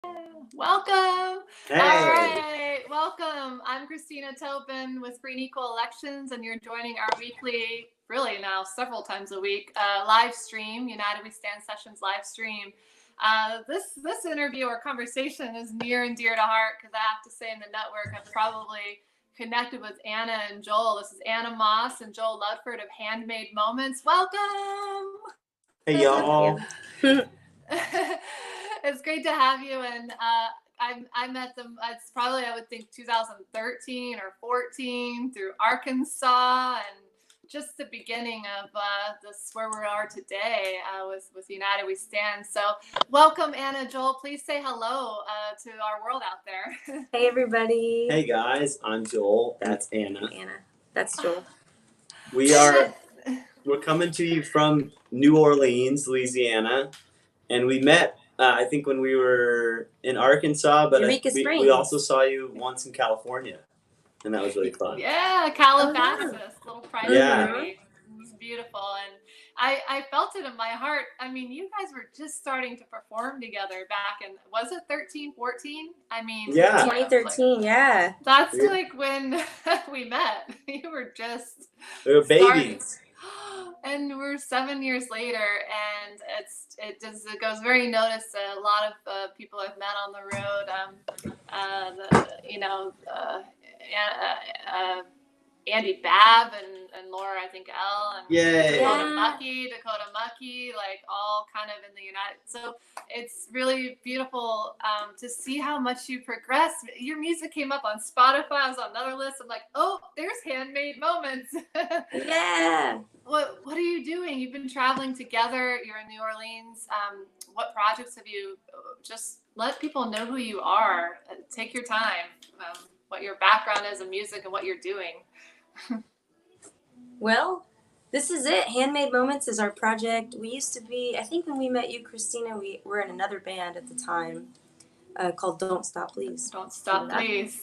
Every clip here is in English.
Welcome. Hey. All right. Welcome. I'm Christina Tobin with Free and Equal Elections, and you're joining our weekly, really now several times a week, live stream, United We Stand Sessions live stream. This interview or conversation is near and dear to heart because I have to say in the network I've probably connected with Anna and Joel. This is Anna Moss and Joel Ludford of Handmade Moments. Welcome. Hey, y'all. It's great to have you. And I met them, it's probably, I would think 2013 or 14 through Arkansas, and just the beginning of this where we are today with United We Stand. So welcome, Anna, Joel. Please say hello to our world out there. Hey, everybody. Hey, guys. I'm Joel. That's Anna. That's Joel. We're coming to you from New Orleans, Louisiana, and we met I think when we were in Arkansas, but we also saw you once in California, and that was really fun. Yeah, Calabasas, little private retreat. It was beautiful, and I felt it in my heart. I mean, you guys were just starting to perform together back in, was it 13, 14? I mean, yeah, 2013, yeah. That's like when we met. We were babies. And we're 7 years later, and it goes very noticed. A lot of people I've met on the road, Andy Babb and Laura, I think L, and Dakota Mucky, like all kind of in the United. So it's really beautiful to see how much you progress. Your music came up on Spotify. I was on another list. I'm like, oh, there's Handmade Moments. Yeah. What are you doing? You've been traveling together. You're in New Orleans. What projects have you? Just let people know who you are. Take your time. What your background is in music and what you're doing. Well, this is it. Handmade Moments is our project. We used to be, I think when we met you, Christina, we were in another band at the time called Don't Stop Please. Don't Stop Please.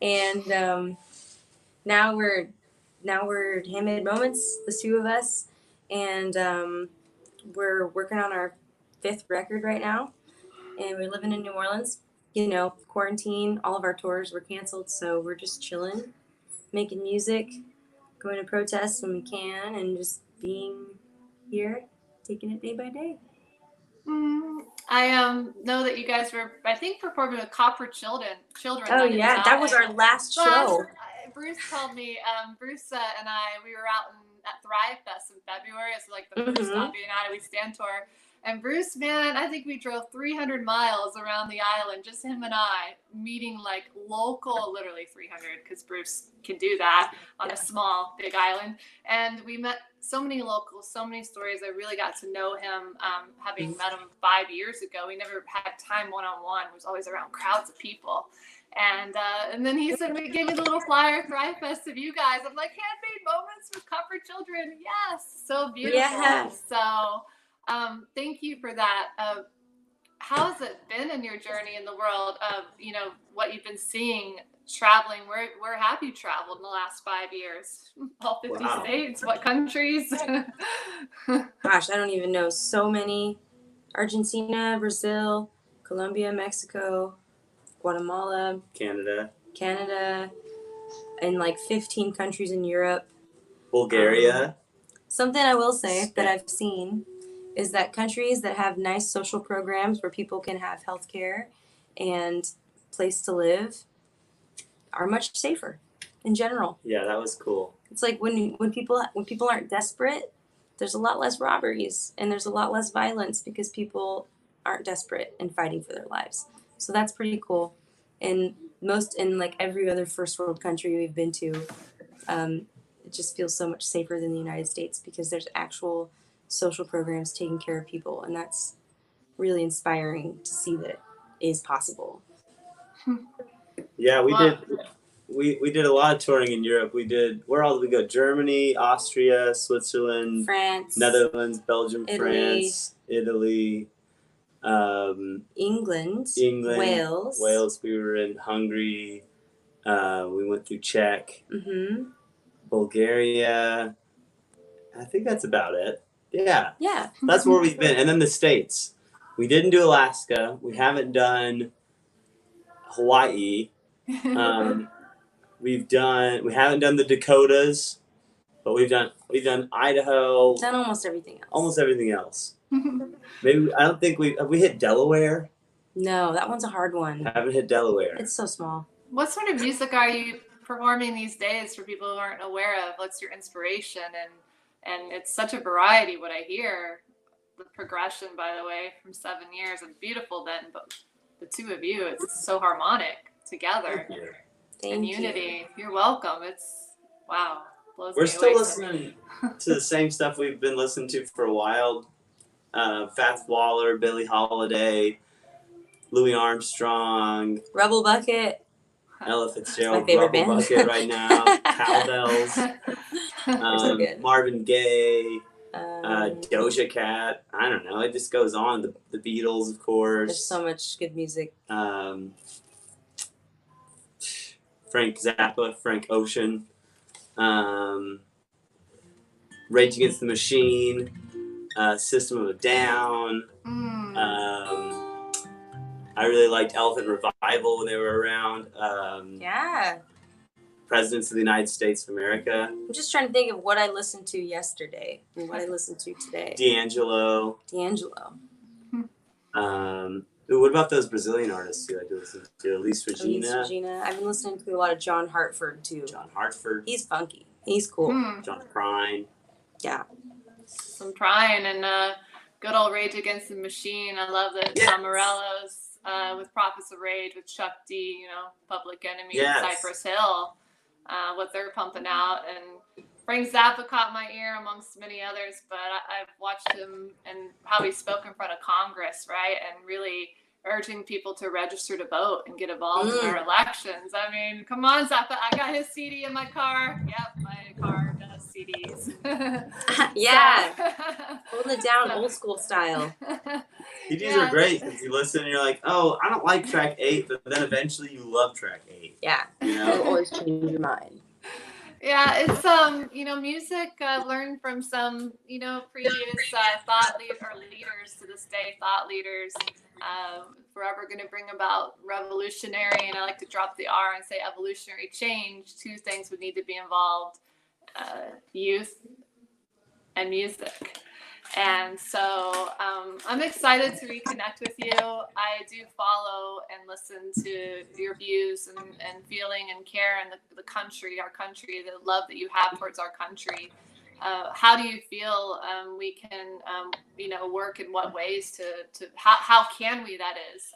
And now we're Handmade Moments, the two of us, and we're working on our 5th record right now, and we're living in New Orleans. You know, quarantine, all of our tours were canceled, so we're just chilling, making music, going to protests when we can, and just being here, taking it day by day. I know that you guys were, I think, performing with Copper Children. Oh yeah, that was our last show. Bruce told me, Bruce and I, we were out at Thrive Fest in February. It's like the first stop United We Stand tour. And Bruce, man, I think we drove 300 miles around the island, just him and I, meeting like local, literally 300, because Bruce can do that on a small, big island. And we met so many locals, so many stories. I really got to know him, having met him 5 years ago. We never had time one-on-one. It was always around crowds of people. And then he said, we gave me the little flyer, Thrive Fest of you guys. I'm like, Handmade Moments with Copper Children. Yes, so beautiful. Yeah. So thank you for that. How has it been in your journey in the world of, what you've been seeing, traveling? Where have you traveled in the last 5 years? All 50 states? What countries? Gosh, I don't even know. So many. Argentina, Brazil, Colombia, Mexico, Guatemala, Canada, and like 15 countries in Europe. Bulgaria. Something I will say that I've seen is that countries that have nice social programs where people can have health care and place to live are much safer in general. Yeah, that was cool. It's like when people aren't desperate, there's a lot less robberies and there's a lot less violence because people aren't desperate and fighting for their lives. So that's pretty cool. And in like every other first world country we've been to, it just feels so much safer than the United States because there's actual social programs taking care of people, and that's really inspiring to see that it is possible. Yeah, we did a lot of touring in Europe. Where all did we go? Germany, Austria, Switzerland, France, Netherlands, Belgium, Italy, France, Italy, England, Wales. We were in Hungary. We went through Czech, Bulgaria. I think that's about it. Yeah. Yeah. That's where we've been. And then the States. We didn't do Alaska. We haven't done Hawaii. We haven't done the Dakotas, but we've done Idaho. Done almost everything else. Almost everything else. Maybe I don't think have we hit Delaware? No, that one's a hard one. Haven't hit Delaware. It's so small. What sort of music are you performing these days for people who aren't aware of? What's your inspiration? And it's such a variety what I hear. The progression, by the way, from 7 years, and beautiful then, but the two of you, it's so harmonic together. Thank you. Unity. You're welcome. It's wow. We're still listening to the same stuff we've been listening to for a while. Fats Waller, Billie Holiday, Louis Armstrong, Rebel Bucket, Ella Fitzgerald, my favorite Rebel band. Bucket right now, Cowbells, Marvin Gaye, Doja Cat. I don't know. It just goes on. The Beatles, of course. There's so much good music. Frank Zappa, Frank Ocean, Rage Against the Machine, System of a Down. I really liked Elephant Revival when they were around. Yeah. Presidents of the United States of America. I'm just trying to think of what I listened to yesterday and what I listened to today. D'Angelo. What about those Brazilian artists you like to listen to? Elise Regina. I've been listening to a lot of John Hartford too. He's funky. He's cool. John Prine. Yeah. Some Prine and good old Rage Against the Machine. I love the Tom Morello's with Prophets of Rage with Chuck D, Public Enemy, Cypress Hill, what they're pumping out. And Frank Zappa caught my ear amongst many others, but I've watched him and how he spoke in front of Congress, right? And really urging people to register to vote and get involved in our elections. I mean, come on, Zappa. I got his CD in my car. Yep, my car does CDs. Yeah. Holding it down old school style. CDs are great because you listen and you're like, oh, I don't like track 8, but then eventually you love track 8. Yeah. It'll always change your mind. Yeah, it's music learned from some previous leaders to this day, thought leaders, forever going to bring about revolutionary, and I like to drop the R and say evolutionary change. Two things would need to be involved: youth and music. And so I'm excited to reconnect with you. I do follow and listen to your views and feeling and care and the country, our country, the love that you have towards our country. How do you feel we can, work in what ways to how can we, that is,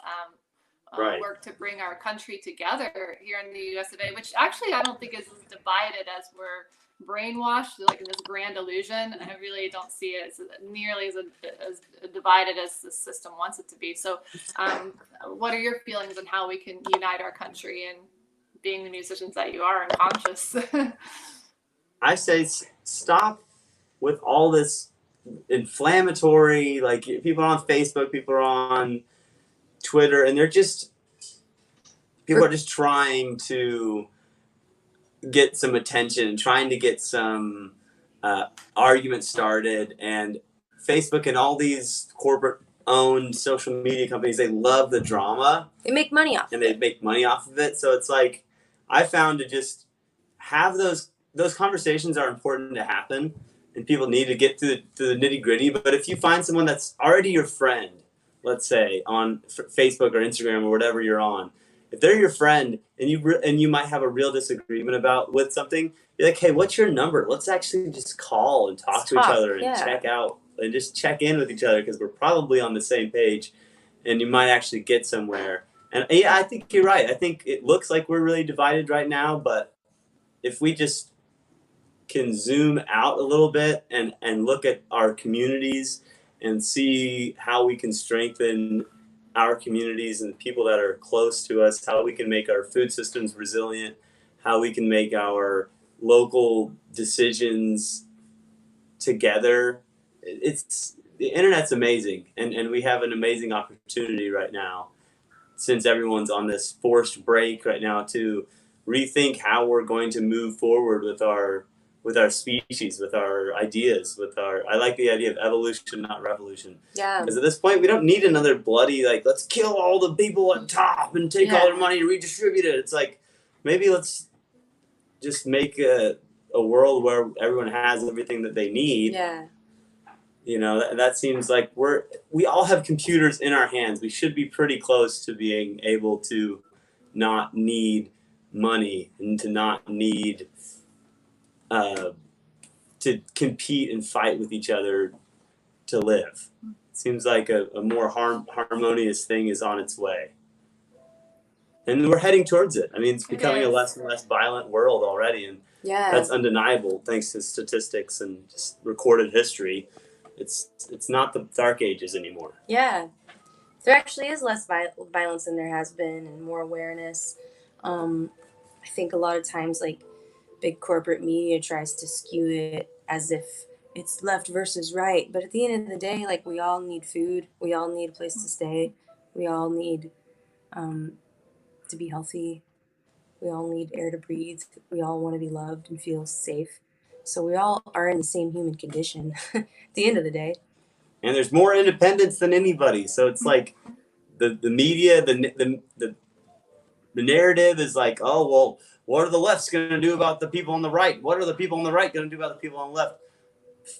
work to bring our country together here in the US of A, which actually I don't think is as divided as we're brainwashed, like in this grand illusion. I really don't see it as nearly as divided as the system wants it to be. So what are your feelings on how we can unite our country and being the musicians that you are and conscious? I say stop with all this inflammatory, like people are on Facebook, people are on Twitter, and people are just trying to get some attention and trying to get some argument started. And Facebook and all these corporate owned social media companies, they love the drama. They make money off of it. And they make money off of it. So it's like, I found to just have those conversations are important to happen, and people need to get to the nitty gritty. But if you find someone that's already your friend, let's say on Facebook or Instagram or whatever you're on, if they're your friend and you might have a real disagreement with something, you're like, hey, what's your number? Let's actually just call and talk to each other and check out and just check in with each other, because we're probably on the same page and you might actually get somewhere. And yeah, I think you're right. I think it looks like we're really divided right now, but if we just can zoom out a little bit and look at our communities and see how we can strengthen our communities and the people that are close to us, how we can make our food systems resilient, how we can make our local decisions together. The internet's amazing, and we have an amazing opportunity right now, since everyone's on this forced break right now, to rethink how we're going to move forward with our with our species, with our ideas, I like the idea of evolution, not revolution. Yeah. Because at this point, we don't need another bloody, like, let's kill all the people at top and take all their money and redistribute it. It's like, maybe let's just make a world where everyone has everything that they need. Yeah. You know, that seems like we all have computers in our hands. We should be pretty close to being able to not need money and to not need to compete and fight with each other to live. It seems like a more harmonious thing is on its way. And we're heading towards it. I mean, it's becoming a less and less violent world already, and that's undeniable thanks to statistics and just recorded history. It's not the Dark Ages anymore. Yeah. There actually is less violence than there has been, and more awareness. I think a lot of times, like, big corporate media tries to skew it as if it's left versus right. But at the end of the day, like, we all need food. We all need a place to stay. We all need to be healthy. We all need air to breathe. We all want to be loved and feel safe. So we all are in the same human condition at the end of the day. And there's more independence than anybody. So it's like the media, the narrative is like, oh, well, what are the lefts going to do about the people on the right? What are the people on the right going to do about the people on the left?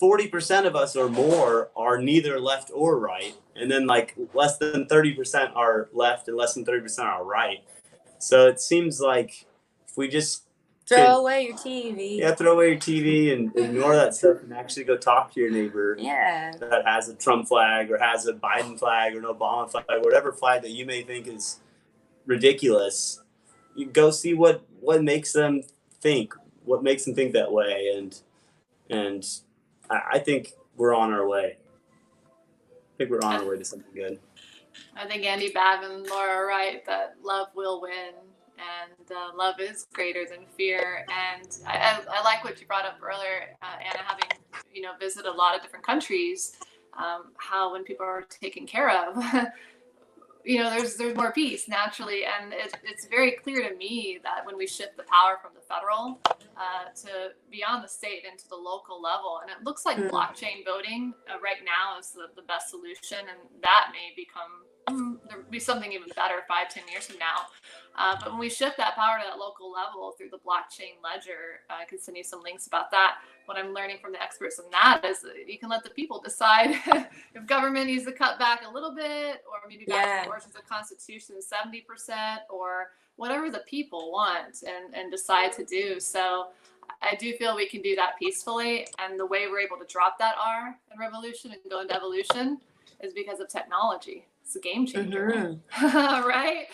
40% of us or more are neither left or right. And then like less than 30% are left and less than 30% are right. So it seems like if we just throw away your TV. Yeah, throw away your TV and ignore that stuff and actually go talk to your neighbor that has a Trump flag or has a Biden flag or an Obama flag, whatever flag that you may think is ridiculous. You go see what makes them think, what makes them think that way, and I think we're on our way. I think we're on our way to something good. I think Andy Babb and Laura are right that love will win, and love is greater than fear. And I like what you brought up earlier, Anna, having visited a lot of different countries, how when people are taken care of, there's more peace naturally. And it's very clear to me that when we shift the power from the federal to beyond the state into the local level, and it looks like blockchain voting right now is the best solution, and that may become there'll be something even better 5-10 years from now. But when we shift that power to that local level through the blockchain ledger, I can send you some links about that. What I'm learning from the experts on that is that you can let the people decide if government needs to cut back a little bit, or maybe back towards the Constitution 70%, or whatever the people want and decide to do. So I do feel we can do that peacefully. And the way we're able to drop that R in revolution and go into evolution is because of technology. It's a game changer, right?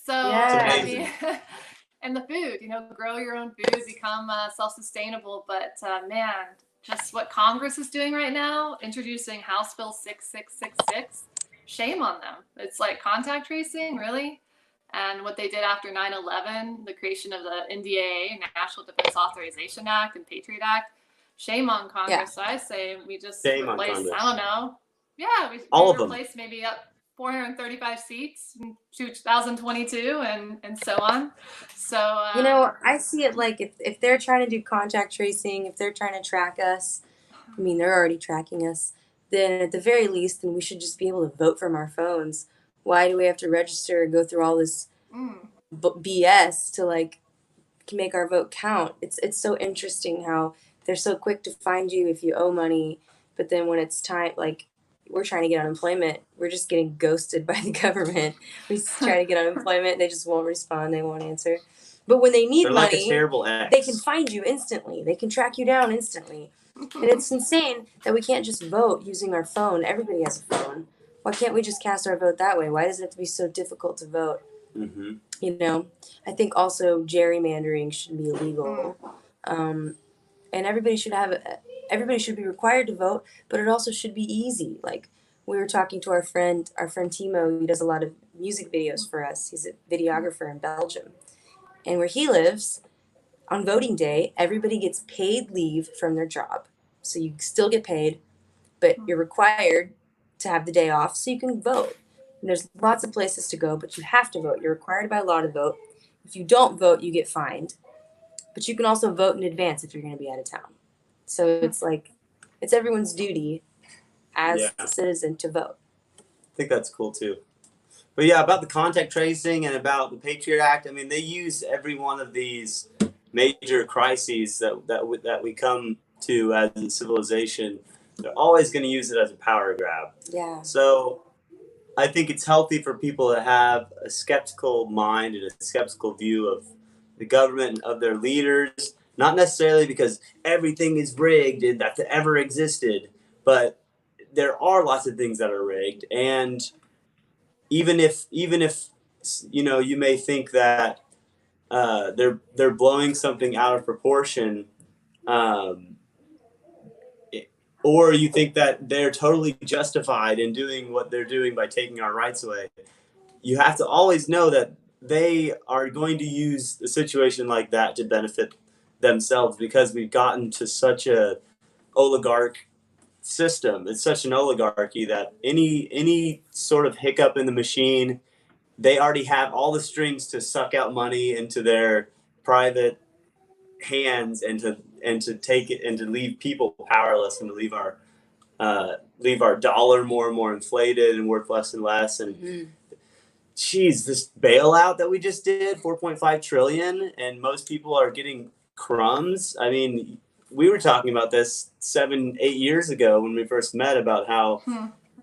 So, I mean, and the food, grow your own food, become self-sustainable. But man, just what Congress is doing right now, introducing House Bill 6666, shame on them. It's like contact tracing, really? And what they did after 9/11, the creation of the NDAA, National Defense Authorization Act, and Patriot Act, shame on Congress. Yeah. So I say we just replace, I don't know. Yeah, we replace maybe up 435 seats in 2022 and so on. So I see it like if they're trying to do contact tracing, if they're trying to track us, I mean, they're already tracking us, then at the very least, then we should just be able to vote from our phones. Why do we have to register and go through all this BS to make our vote count? It's so interesting how they're so quick to find you if you owe money, but then when it's time, we're trying to get unemployment, we're just getting ghosted by the government. We try to get unemployment, they just won't respond, they won't answer. But when they need money, like a terrible ex. They can find you instantly. They can track you down instantly. And it's insane that we can't just vote using our phone. Everybody has a phone. Why can't we just cast our vote that way? Why does it have to be so difficult to vote? Mm-hmm. I think also gerrymandering should be illegal. And everybody should be required to vote, but it also should be easy. Like, we were talking to our friend Timo, he does a lot of music videos for us. He's a videographer in Belgium. And where he lives, on voting day, everybody gets paid leave from their job. So you still get paid, but you're required to have the day off so you can vote. And there's lots of places to go, but you have to vote. You're required by law to vote. If you don't vote, you get fined. But you can also vote in advance if you're going to be out of town. So it's like, it's everyone's duty as a citizen to vote. I think that's cool too. But yeah, about the contact tracing and about the Patriot Act, I mean, they use every one of these major crises that we come to as a civilization. They're always going to use it as a power grab. Yeah. So I think it's healthy for people to have a skeptical mind and a skeptical view of the government and of their leaders, not necessarily because everything is rigged and that ever existed, but there are lots of things that are rigged. And even if you know, you may think that they're blowing something out of proportion, or you think that they're totally justified in doing what they're doing by taking our rights away, you have to always know that they are going to use a situation like that to benefit themselves, because we've gotten to such a oligarch system. It's such an oligarchy that any sort of hiccup in the machine, they already have all the strings to suck out money into their private hands and to take it and to leave people powerless and to leave our dollar more and more inflated and worth less and less. And geez, this bailout that we just did, 4.5 trillion, and most people are getting crumbs. I mean, we were talking about this 7-8 years ago when we first met, about how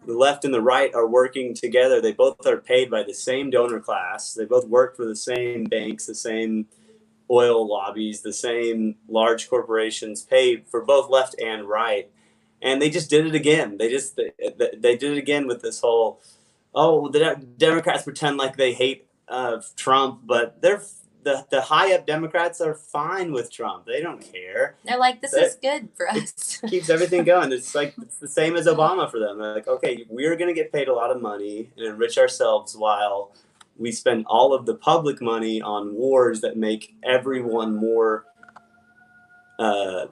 the left and the right are working together. They both are paid by the same donor class. They both work for the same banks, the same oil lobbies, the same large corporations, paid for both left and right. And they just did it again. They did it again with this whole, the Democrats pretend like they hate Trump, but the high up Democrats are fine with Trump. They don't care. They're like, this is good for us. It keeps everything going. It's like, it's the same as Obama for them. They're like, okay, we're going to get paid a lot of money and enrich ourselves while we spend all of the public money on wars that make everyone more, that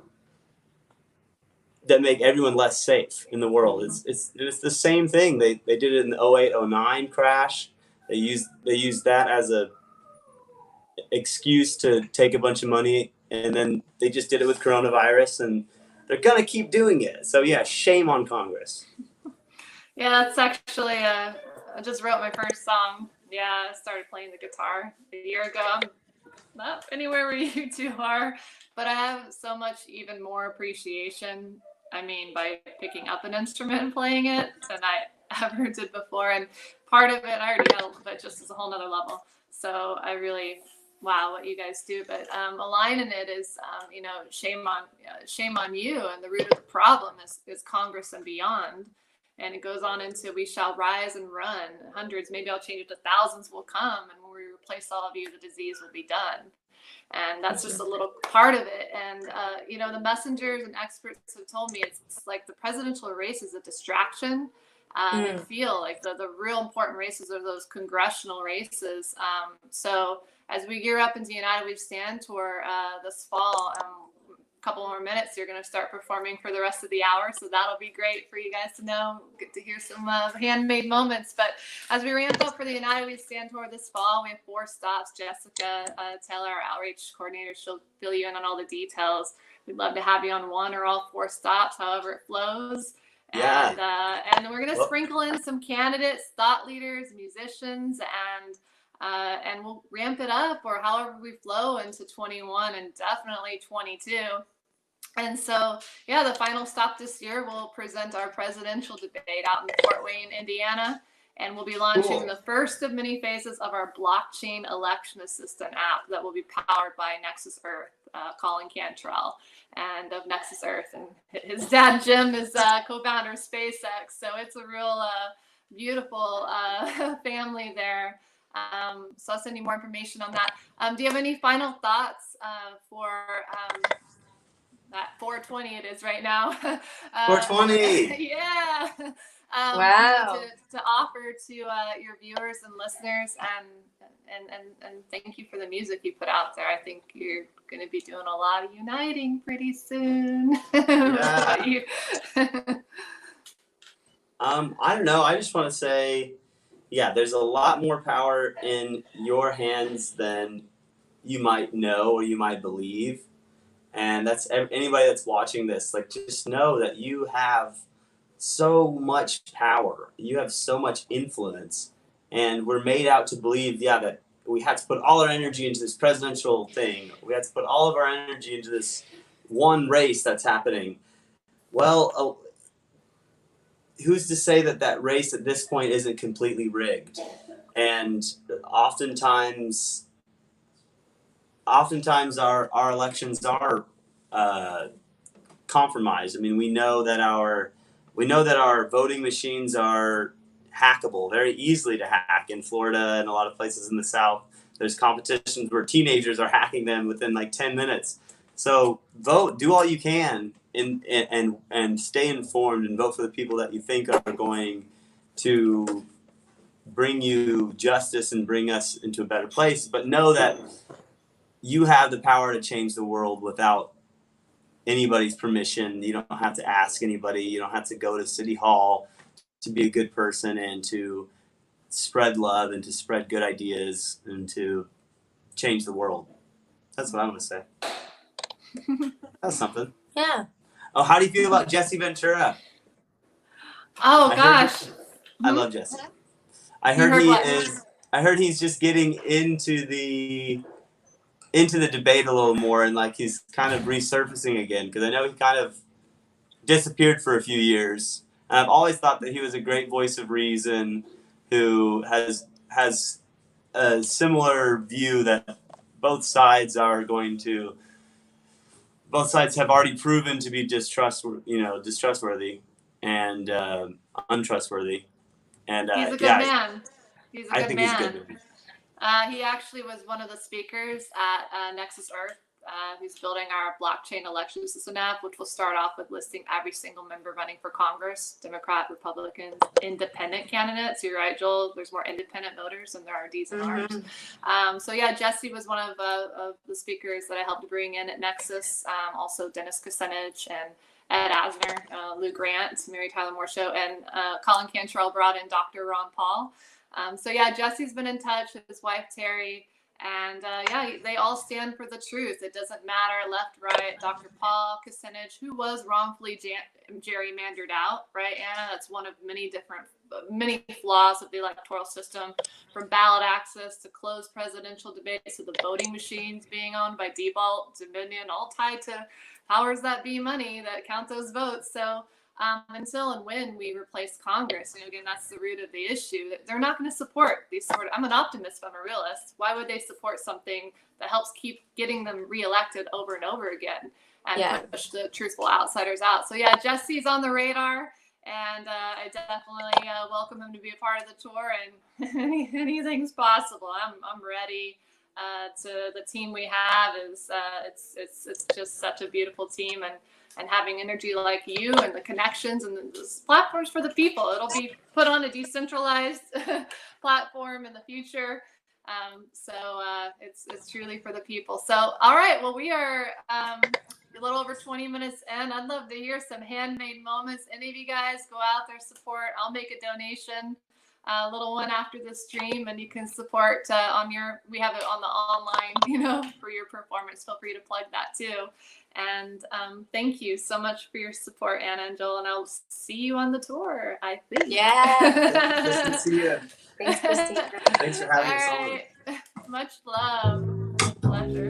make everyone less safe in the world. It's the same thing. They did it in the 08-09 crash. They used that as a excuse to take a bunch of money, and then they just did it with coronavirus, and they're gonna keep doing it. So yeah, shame on Congress. Yeah, that's actually I just wrote my first song. Yeah, I started playing the guitar a year ago. I'm not anywhere where you two are, but I have so much even more appreciation, I mean, by picking up an instrument and playing it than I ever did before. And part of it I already know, but just as a whole nother level. So I really, wow, what you guys do. But a line in it is, you know, shame on you, and the root of the problem is Congress and beyond. And it goes on into, we shall rise and run. Hundreds, maybe I'll change it to thousands will come. And when we replace all of you, the disease will be done. And that's just a little part of it. And, you know, the messengers and experts have told me it's like the presidential race is a distraction. I feel like the real important races are those congressional races. So as we gear up into the United We Stand tour this fall, couple more minutes, you're going to start performing for the rest of the hour, so that'll be great for you guys to know, get to hear some handmade moments. But as we ramp up for the United We Stand tour this fall, we have 4 stops. Jessica Taylor, our outreach coordinator, she'll fill you in on all the details. We'd love to have you on 1 or all 4 stops, however it flows. Yeah. And we're going to sprinkle in some candidates, thought leaders, musicians, and we'll ramp it up, or however we flow into 21 and definitely 22. And so, yeah, the final stop this year, we'll present our presidential debate out in Fort Wayne, Indiana, and we'll be launching the first of many phases of our blockchain election assistant app that will be powered by Nexus Earth, Colin Cantrell, and of Nexus Earth. And his dad, Jim, is co-founder of SpaceX. So it's a real beautiful family there. So I'll send you more information on that. Do you have any final thoughts for that 420 it is right now? 420. Yeah. Wow. To offer to your viewers and listeners, and thank you for the music you put out there. I think you're going to be doing a lot of uniting pretty soon. Yeah. I don't know. I just want to say, yeah, there's a lot more power in your hands than you might know or you might believe. And that's anybody that's watching this, like, just know that you have so much power. You have so much influence. And we're made out to believe, that we have to put all our energy into this presidential thing. We have to put all of our energy into this one race that's happening. Well, who's to say that race at this point isn't completely rigged? And oftentimes our elections are compromised. I mean, we know that our voting machines are hackable, very easily to hack in Florida and a lot of places in the South. There's competitions where teenagers are hacking them within like 10 minutes. So vote, do all you can, and stay informed and vote for the people that you think are going to bring you justice and bring us into a better place. But know that you have the power to change the world without anybody's permission. You don't have to ask anybody. You don't have to go to City Hall to be a good person and to spread love and to spread good ideas and to change the world. That's what I'm going to say. That's something. Yeah. Oh, how do you feel about Jesse Ventura? Oh, gosh. I love Jesse. I heard he's just getting into the debate a little more, and like he's kind of resurfacing again, because I know he kind of disappeared for a few years. And I've always thought that he was a great voice of reason who has a similar view that both sides have already proven to be distrustworthy and untrustworthy. And he's a good man. He's a good man. I think he's good. He actually was one of the speakers at Nexus Earth, who's building our blockchain election system app, which will start off with listing every single member running for Congress, Democrat, Republicans, independent candidates. You're right, Joel. There's more independent voters than there are Ds and Rs. So yeah, Jesse was one of the speakers that I helped bring in at Nexus. Also Dennis Kucinich and Ed Asner, Lou Grant, Mary Tyler Moore Show, and Colin Cantrell brought in Dr. Ron Paul. So yeah, Jesse's been in touch with his wife, Terry, and they all stand for the truth. It doesn't matter left, right. Dr. Paul Kucinich, who was wrongfully gerrymandered out, right, Anna? That's one of many flaws of the electoral system, from ballot access to closed presidential debates to the voting machines being owned by Diebold, Dominion, all tied to powers that be money that count those votes. So until and when we replace Congress, again, that's the root of the issue. They're not going to support these I'm an optimist, but I'm a realist. Why would they support something that helps keep getting them reelected over and over again and push the truthful outsiders out? So yeah, Jesse's on the radar, and I definitely welcome him to be a part of the tour, and anything's possible. I'm ready. To the team we have is it's just such a beautiful team, and having energy like you and the connections and the platforms for the people. It'll be put on a decentralized platform in the future. So it's truly for the people. So, all right. Well, we are a little over 20 minutes in. I'd love to hear some handmade moments. Any of you guys go out there, support. I'll make a donation, a little one after the stream, and you can support we have it on the online, for your performance. Feel free to plug that too. And thank you so much for your support, Anna and Joel, and I'll see you on the tour, I think. Yeah. Nice to see you. Thanks, Christine. Thanks for having us on. Much love. Pleasure.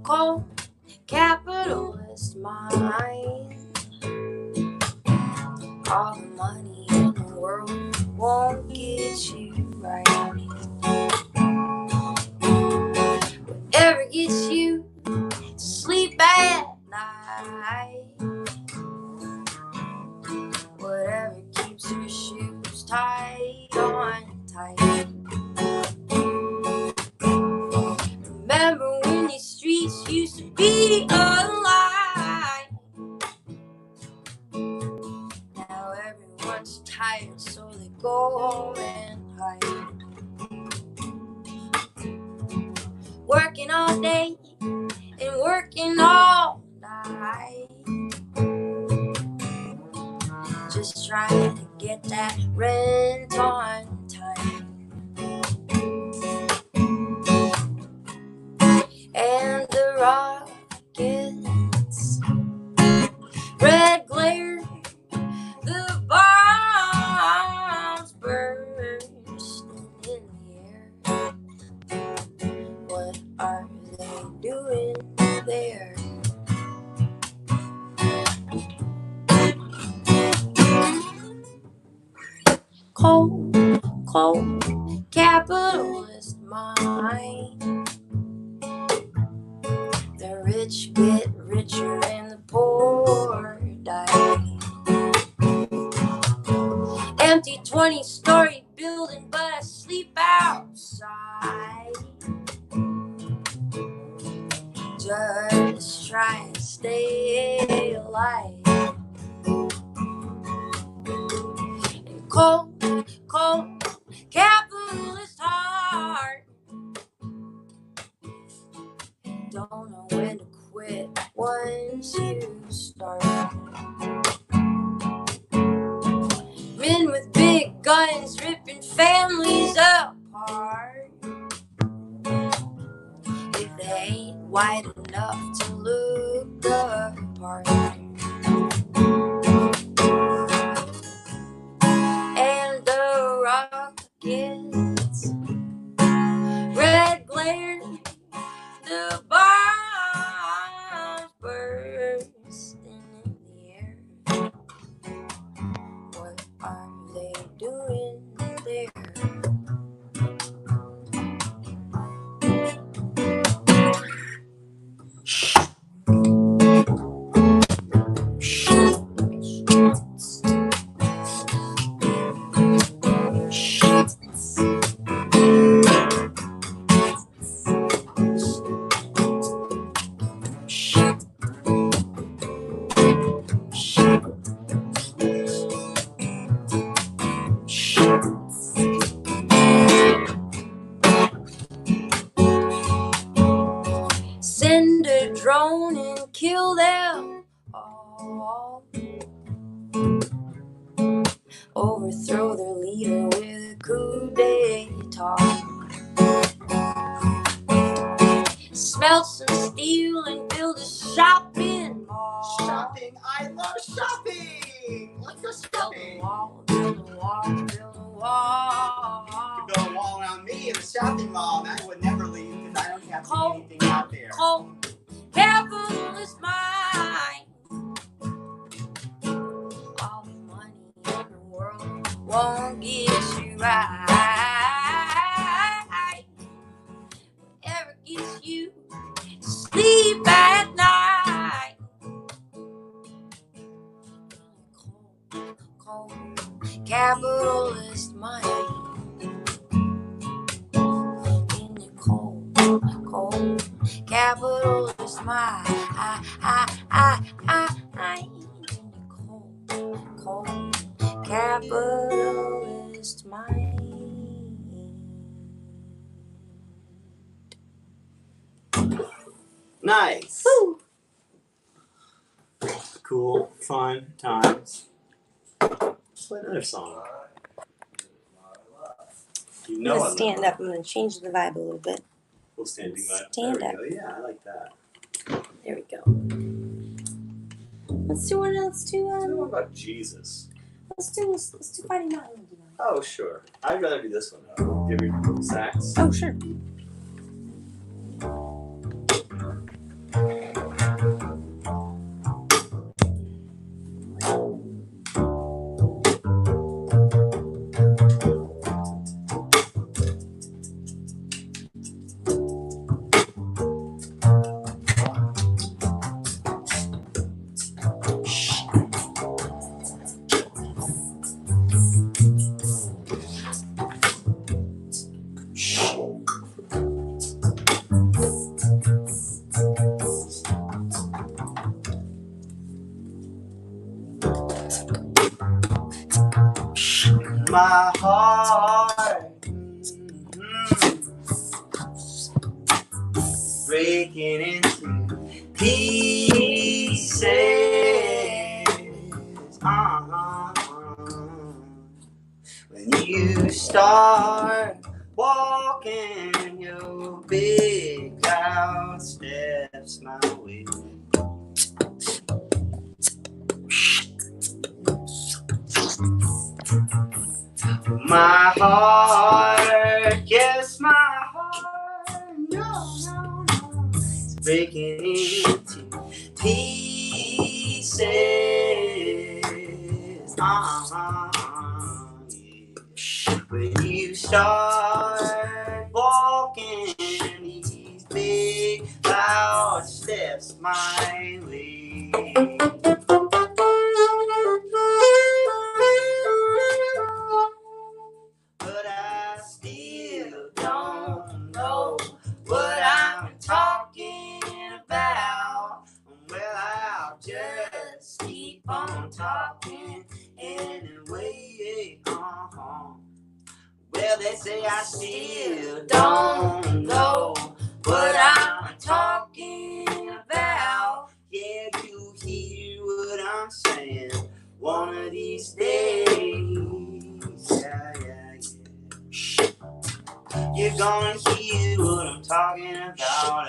Cold capitalist mind. All the money in the world won't get you right. Whatever gets you to sleep at night. Whatever keeps your shoes tight on tight. Remember when these streets used to be alive? all day and working all night, just trying to get that rent on time. And the rockets, red glare, the bombs bursting in the air. What are they doing there? Cold, cold, capitalist mind. The rich get richer and the poor die. Empty 20-story building, but I sleep outside. Just try and stay alive. And cold, cold, capitalist heart. Don't know when to quit once you start. Men with big guns ripping families apart. If they ain't white enough to look the part. And the rockets, red glare, the bombs bursting in the air. What are they doing there? Send a drone and kill them all. Overthrow their leader with a coup d'etat. Smelt some steel and build a shopping mall. Shopping, I love shopping. Let's go shopping. Build a wall, build a wall. You build a wall around me in a shopping mall, and I would never leave because I don't have to see anything out there. Cold, capitalist mind. All the money in the world won't get you right. Whatever gets you to sleep at night. Cold, cold, capitalist mind. In the cold, cold, capitalist mind. Cold, capitalist mind. Nice. Woo. Cool, fun times. Let's play another song. You know I'm I gonna stand love up. I'm gonna change the vibe a little bit. We'll standing vibe. Stand There up. we go. Yeah, I like that. There we go. Let's do one. What about Jesus? Let's do Fighting Mountain. Oh, sure. I'd rather do this one. Though. Give your sax. Oh, sure. My heart breaking into pieces. When you start walking, your big cloud steps my way. My heart, yes, my heart, no, it's breaking into pieces. Yeah. When you start walking, these big loud steps my way. But I still don't know what I'm talking about. Well, I'll just keep on talking anyway. Well, they say I still don't know what I'm talking about. Yeah, you hear what I'm saying one of these days. Yeah. You're gonna hear what I'm talking about.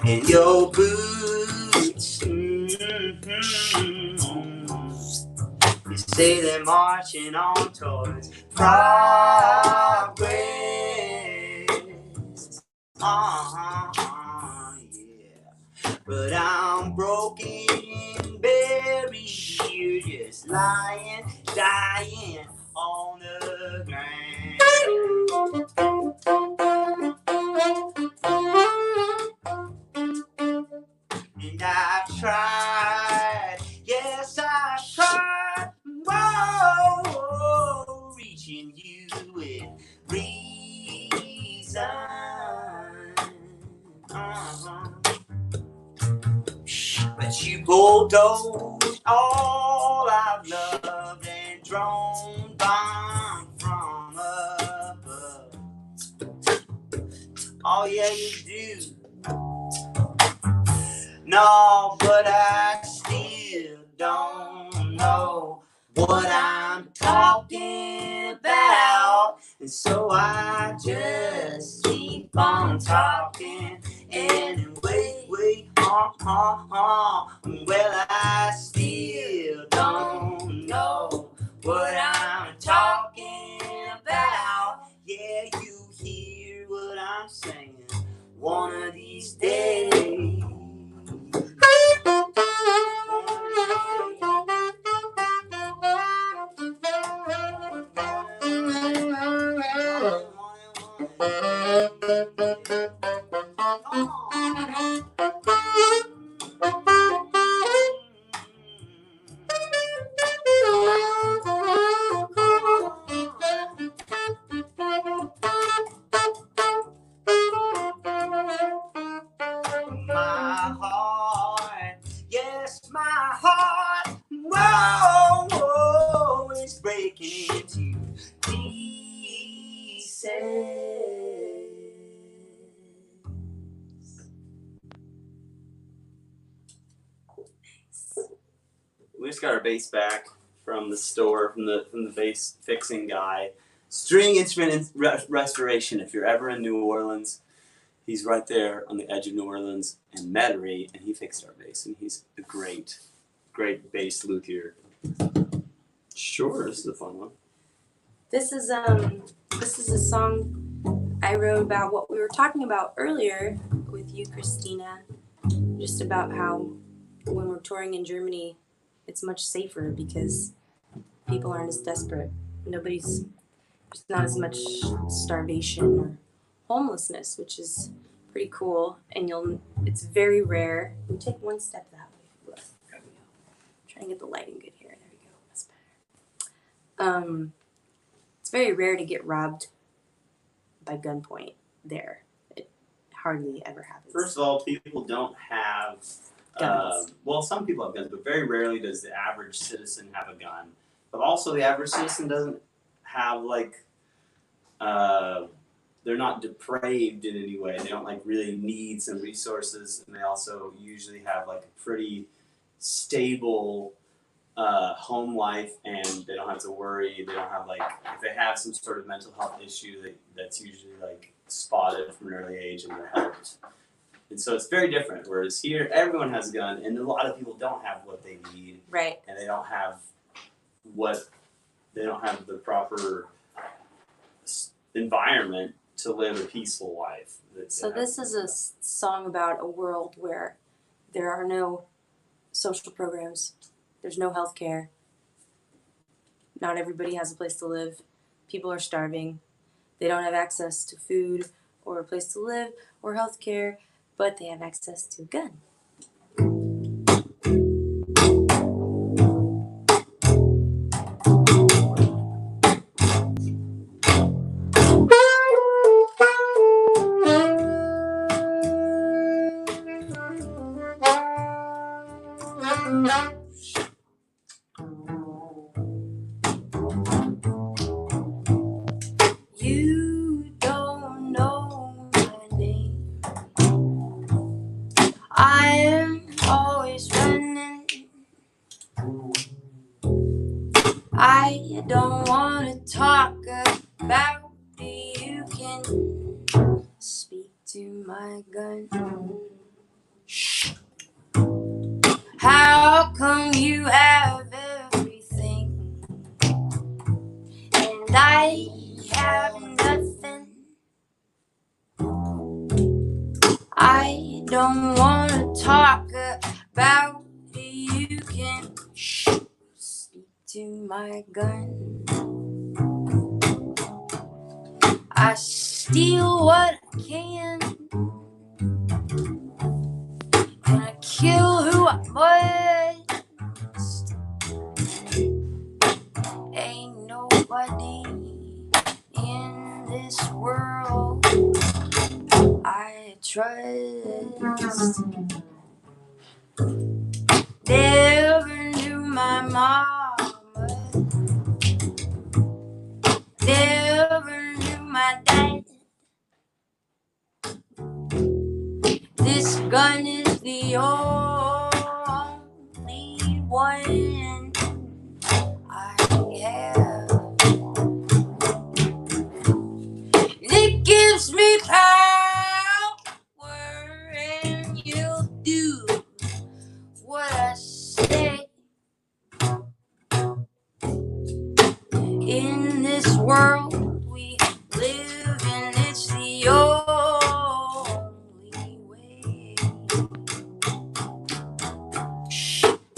And your boots, you say they're marching on towards progress. Yeah. But I'm broken, buried here, just lying, dying on the ground. And I've tried, yes, I've tried, whoa, reaching you with reason. But you bulldozed all I've loved and drawn bomb from above. Oh yeah, you do. No, but I still don't know what I'm talking about. And so I just keep on talking anyway. Well, I still don't know what I'm talking about. Yeah, you hear what I'm saying one of these days. My heart, yes, my heart, whoa, it's breaking into pieces. We just got our bass back from the store, from the bass fixing guy. String instrument restoration. If you're ever in New Orleans, he's right there on the edge of New Orleans and Metairie, and he fixed our bass, and he's a great bass luthier. Sure, this is a fun one. This is a song I wrote about what we were talking about earlier with you, Christina, just about how when we're touring in Germany, it's much safer because people aren't as desperate. There's not as much starvation or homelessness, which is pretty cool. And it's very rare. You take one step that way. Look, there we go. Try and get the lighting good here. There we go. That's better. It's very rare to get robbed by gunpoint there. It hardly ever happens. First of all, people don't have guns. Well, some people have guns, but very rarely does the average citizen have a gun. But also, the average citizen doesn't have like they're not depraved in any way. They don't like really need some resources, and they also usually have like a pretty stable home life, and they don't have to worry. They don't have like, if they have some sort of mental health issue, that's usually like spotted from an early age and they're helped. And so it's very different. Whereas here, everyone has a gun, and a lot of people don't have what they need, right? And they don't have the proper environment to live a peaceful life. So this is a song about a world where there are no social programs, there's no health care, not everybody has a place to live, people are starving, they don't have access to food or a place to live or health care, but they have access to a gun. You don't know my name. I am always running. I don't want to talk about it. You can speak to my gun. How come you have everything and I have nothing? I don't want to talk about it. You can speak to my gun. I steal what I can and I kill who I must. Ain't nobody in this world I trust. Never knew my mama, never knew my dad. This gun is the only one I have. It gives me power, and you'll do what I say. In this world we live in, it's the only way.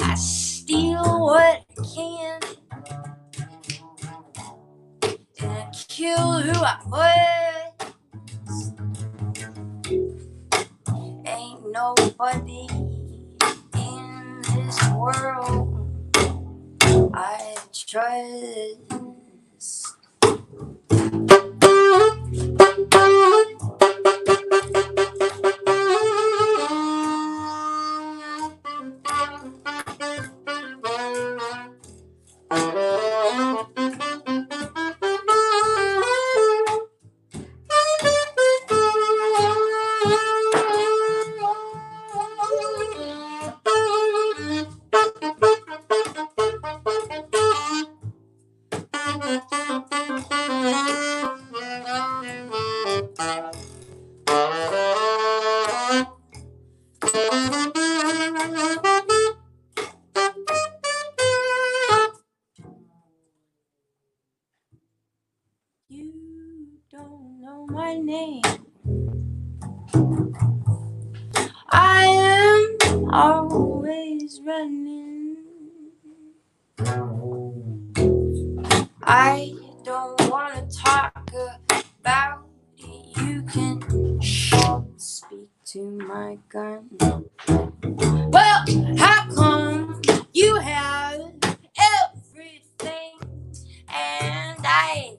I steal what I can and I kill who I must. Ain't nobody in this world I trust. You don't know my name. I am always running. I don't want to talk about it. You can speak to my gun. Well, how come you have everything and I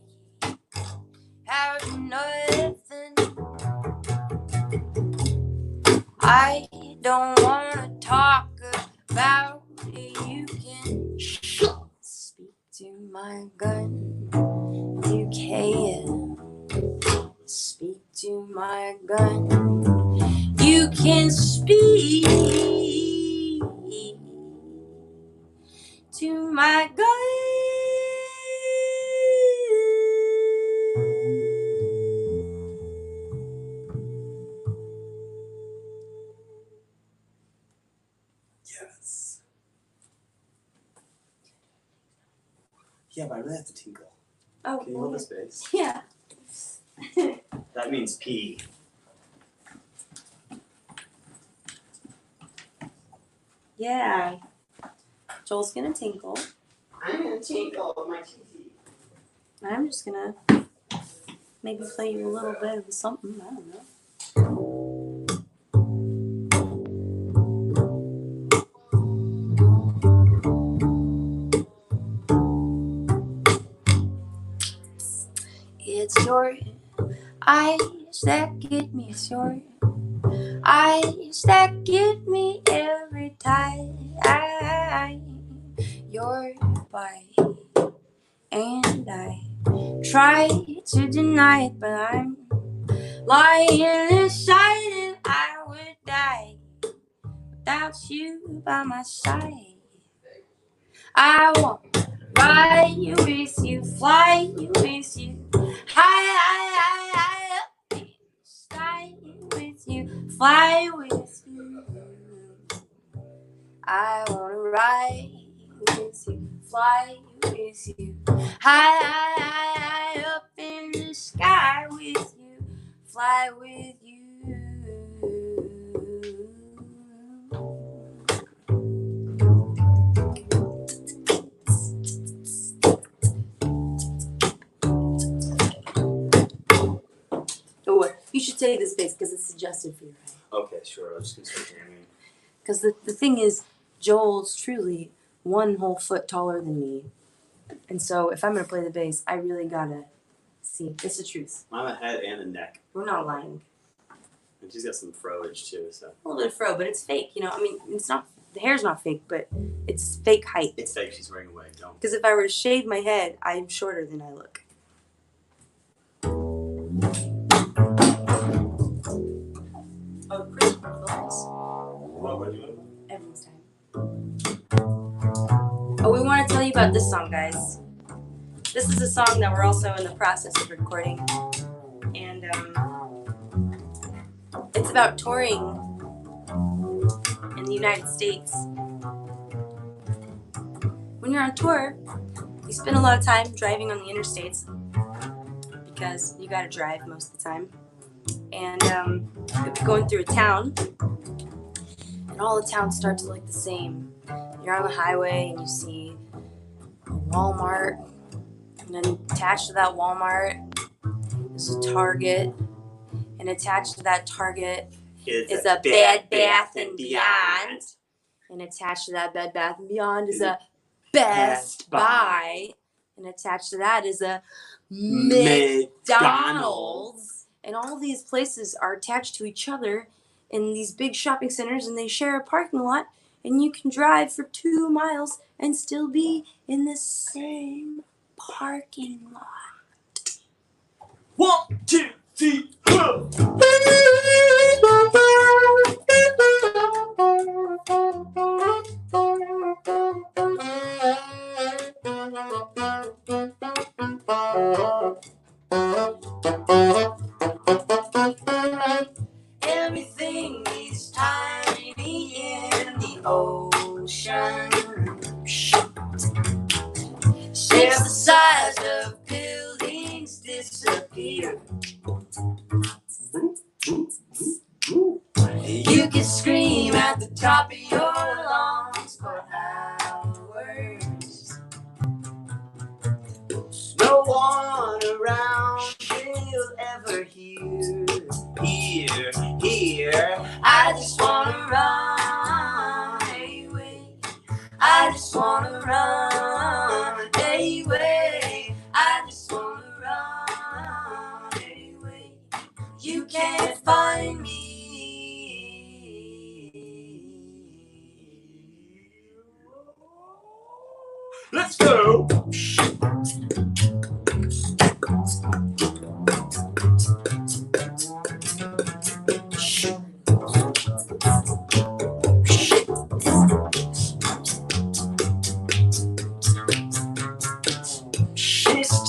have nothing? I don't want to talk about it. You can speak to my gun. you can speak to my gun. You can speak to my gun. Yes. Yeah, but I really have to tinkle. Oh, can you hold this bass? Yeah. That means pee. Yeah. Joel's gonna tinkle. I'm gonna tinkle with my teeth. I'm just gonna maybe play you a little bit of something. I don't know. It's your eyes that get me, it's your eyes that get me every time. Your body, and I try to deny it, but I'm lying inside and I would die without you by my side. I want ride you with you, fly you with you, high up in the sky with you, fly with you. I wanna ride with you, fly with you, high up in the sky with you, fly with you. Oh, you should take this bass because it's adjusted for your height. Okay, sure. I'm just gonna start jamming. Because the thing is, Joel's truly 1 whole foot taller than me. And so if I'm going to play the bass, I really got to see. It's the truth. I'm a head and a neck. We're not lying. And she's got some froage too, so. A little bit of fro, but it's fake. You know, I mean, it's not, the hair's not fake, but it's fake height. It's fake. She's wearing a wig. Don't. Because if I were to shave my head, I'm shorter than I look. Oh, Chris, What are you doing? everyone's time. Oh, we want to tell you about this song, guys. This is a song that we're also in the process of recording. And it's about touring in the United States. When you're on tour, you spend a lot of time driving on the interstates because you gotta drive most of the time. And you'll be going through a town, and all the towns start to look the same. You're on the highway and you see a Walmart, and then attached to that Walmart is a Target, and attached to that Target is a Bed Bath and Beyond, and attached to that Bed Bath and Beyond is a Best Buy, and attached to that is a McDonald's. And all these places are attached to each other in these big shopping centers, and they share a parking lot, and you can drive for 2 miles and still be in the same parking lot. 1, 2, 3, go! Everything is tiny in the ocean. Ships the size of buildings disappear. You can scream at the top of your lungs for hours. No one around.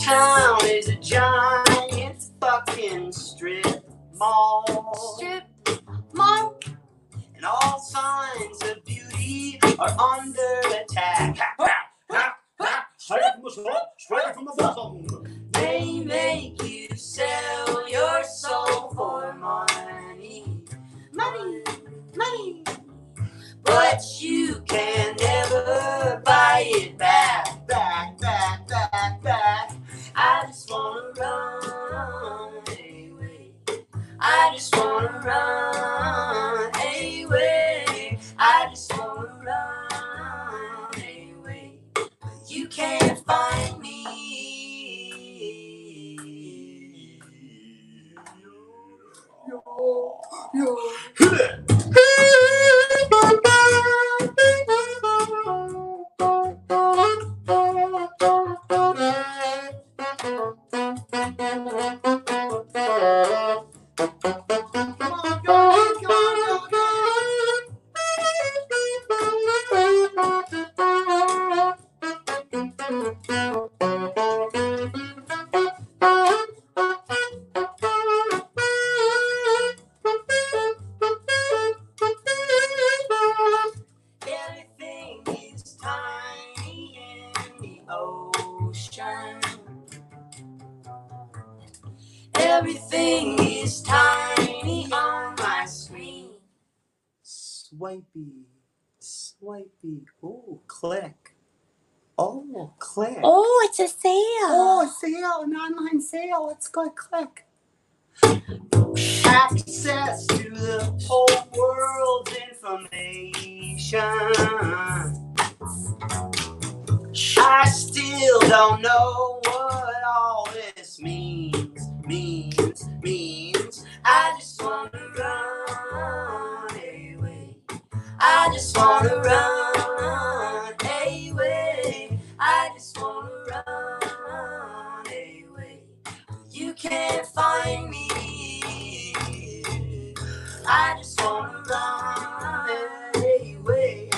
town is a giant fucking strip mall. Strip mall. And all signs of beauty are under attack. Straight from the bottom. They make you sell your soul for money. Money, money. But you can never buy it back, back, back, back, back. I just wanna run away. I just wanna run away. I just wanna run away. You can't find me. Everything is tiny on my screen. Swipey, swipey. Oh, click. Oh, click. Oh, it's a sale. Oh, a sale, an online sale. Let's go click. Access to the whole world's information. I still don't know what all this means. I just wanna run away. I just wanna run away. I just wanna run away. You can't find me. I just wanna run away.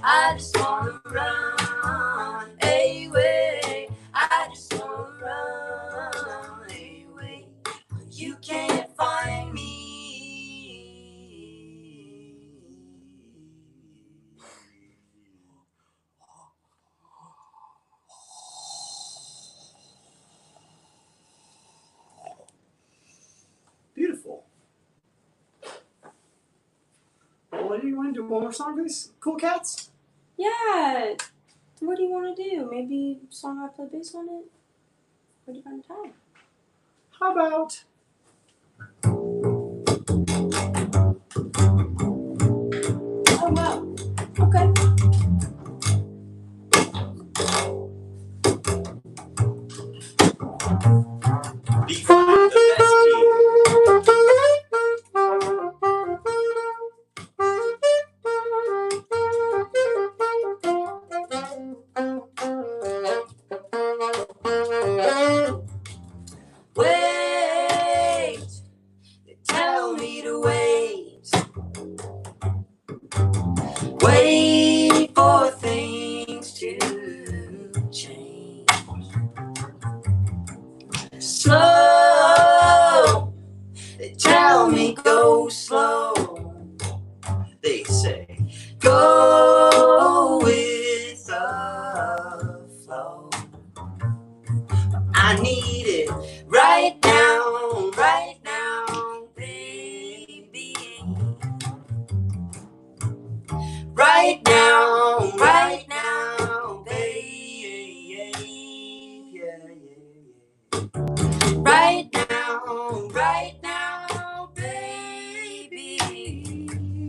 I just wanna run away. I just wanna run away. You can't find me. Beautiful. Well, what do you want to do? One more song for these cool cats? Yeah. What do you want to do? Maybe a song I play bass on it? What do you want to try? How about... Oh, wow. Okay. B flat, the best key. Wait, they tell me to wait. Wait for things to change. Slow, they tell me go slow. They say go with the flow. I need it right now, baby. Right now, baby. Right now, baby.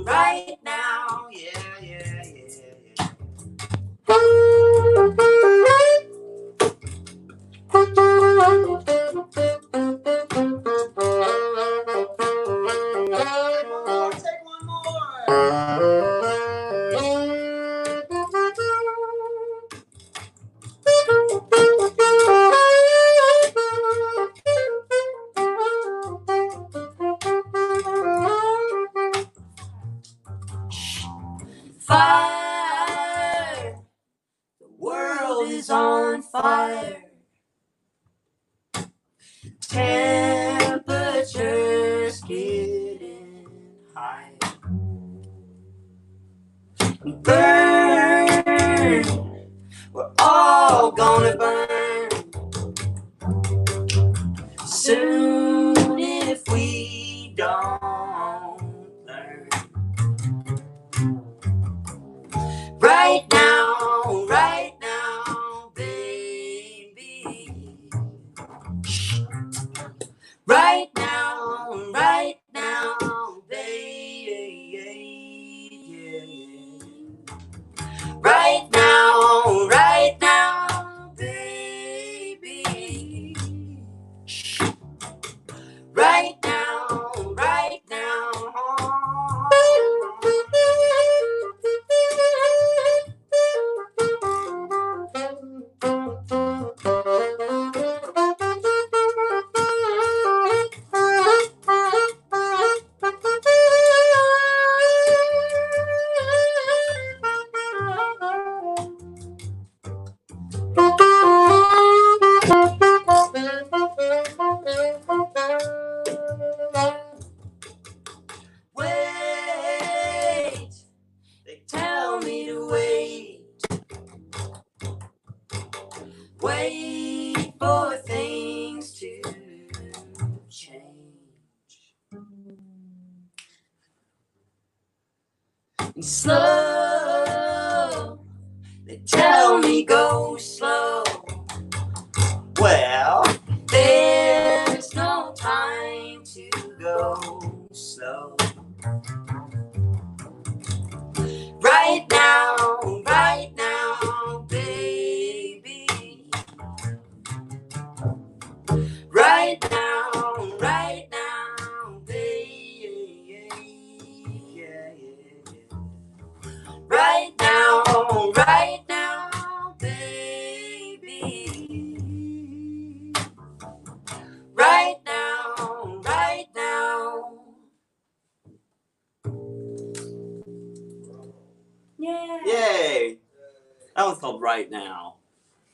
Right now, yeah. Take one more. world is on fire. Temperatures getting high. Burn, we're all gonna burn soon if we don't learn. Right now, baby. Right now, baby. Right now, baby. Right now, right now. Wait, they tell me to wait. Wait for things to change. And slow, they tell me go slow. Well, there's no time to go slow. Right now, baby. Right now, baby. Right now, baby. Right now. Yeah. Yay! That one's called Right Now.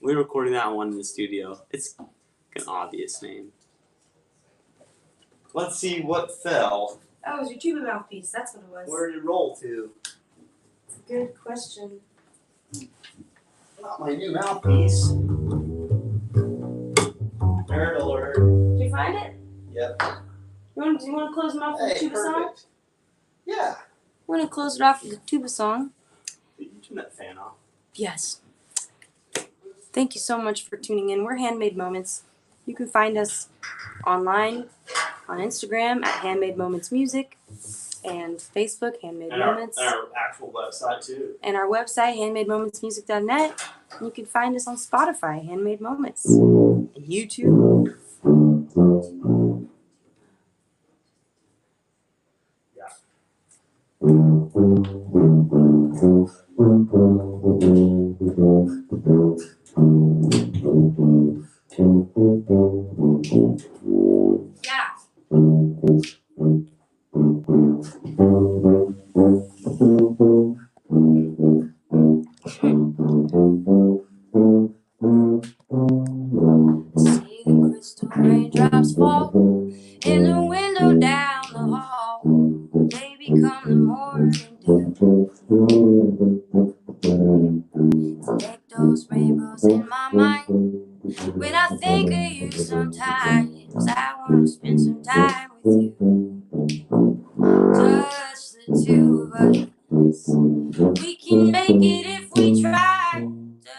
We're recording that one in the studio. It's an obvious name. Let's see what fell. That was your tuba mouthpiece. That's what it was. Where did it roll to? Good question. Not my new mouthpiece. Nerd alert. Did you find it? Yep. Do you want to close them off with a tuba song? Yeah. We're going to close it off with a tuba song. Did you turn that fan off? Yes. Thank you so much for tuning in. We're Handmade Moments. You can find us online on Instagram at Handmade Moments Music and Facebook, Handmade Moments. And our actual website, too. And our website, handmademomentsmusic.net. And you can find us on Spotify, Handmade Moments. And YouTube. Yeah. Yeah. See the crystal raindrops fall in the window down the hall. They become the morning dew. Take those rainbows in my mind when I think of you sometimes. I want to spend some time with you. Just the two of us. We can make it if we try.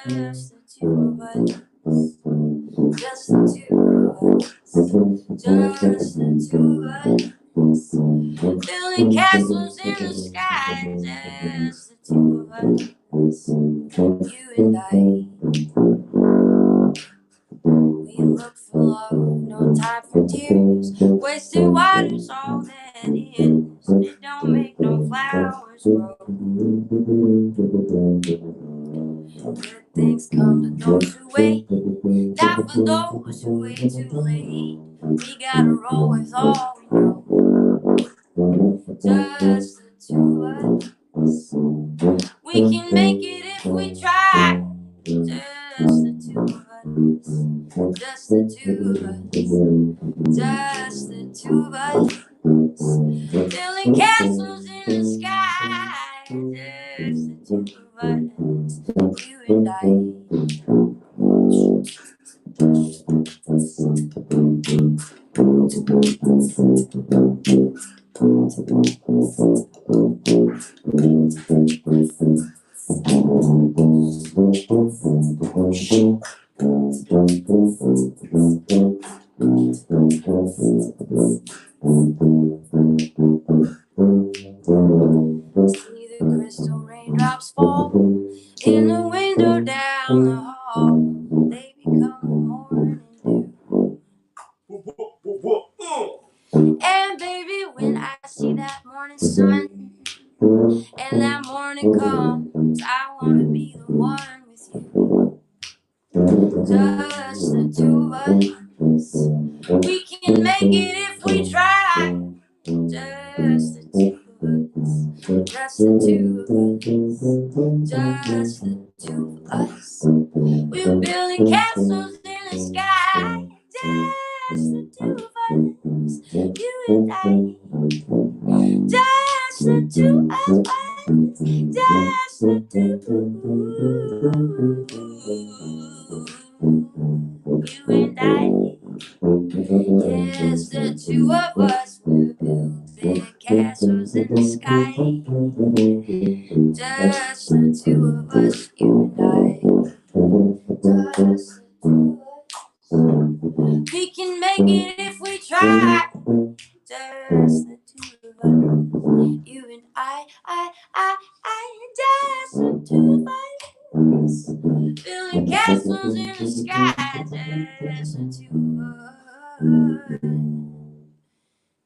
Just the two of us. Just the two of us. Just the two of us. Building castles in the sky. Just the two of us. You and I. We look for love, no time for tears. Wasted water's all that is. It don't make no flowers grow. Good things come to those who wait, not for those who wait too late. We gotta roll with all we know. Just the two of us. We can make it if we try. Just the two of us. Just the two of us. Just the two of us. Building castles in the sky. Just the two of us. You and I. See the crystal raindrops fall in the window down the hall. They become the morning dew. And baby, when I see that morning sun and that morning comes, I wanna be the one with you. Just the two of us. We can make it if we try. Just the two of us. Just the two of us. Just the two of us. We're building castles in the sky. Just the two of us. You and I. Just the two of us. Just the two. You and I. Just the two of us. We're building castles in the sky. Just the two of us. You and I. Just the two of us. We can make it if we try. Just the two of us. You and I. Just the two of us. Building castles in the sky. Just the two of us.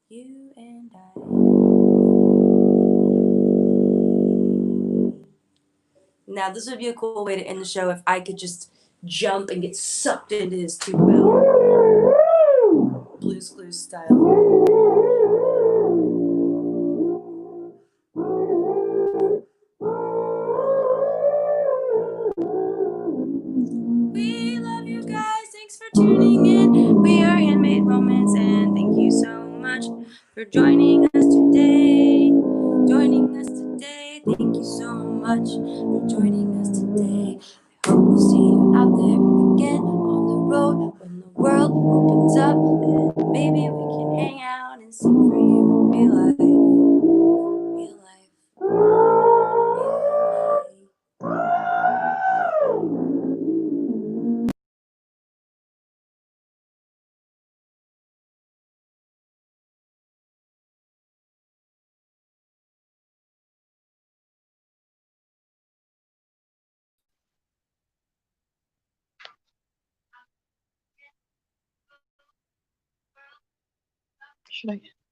You and I. Now, this would be a cool way to end the show if I could just jump and get sucked into his tube bell. Blues Clues style. We love you guys. Thanks for tuning in. We are Handmade Moments, and thank you so much for joining us today. Thank you so much for joining us today. I hope we'll see you out there again on the road when the world opens up, and maybe we can hang out and sing for you in real life. Real life. Should I?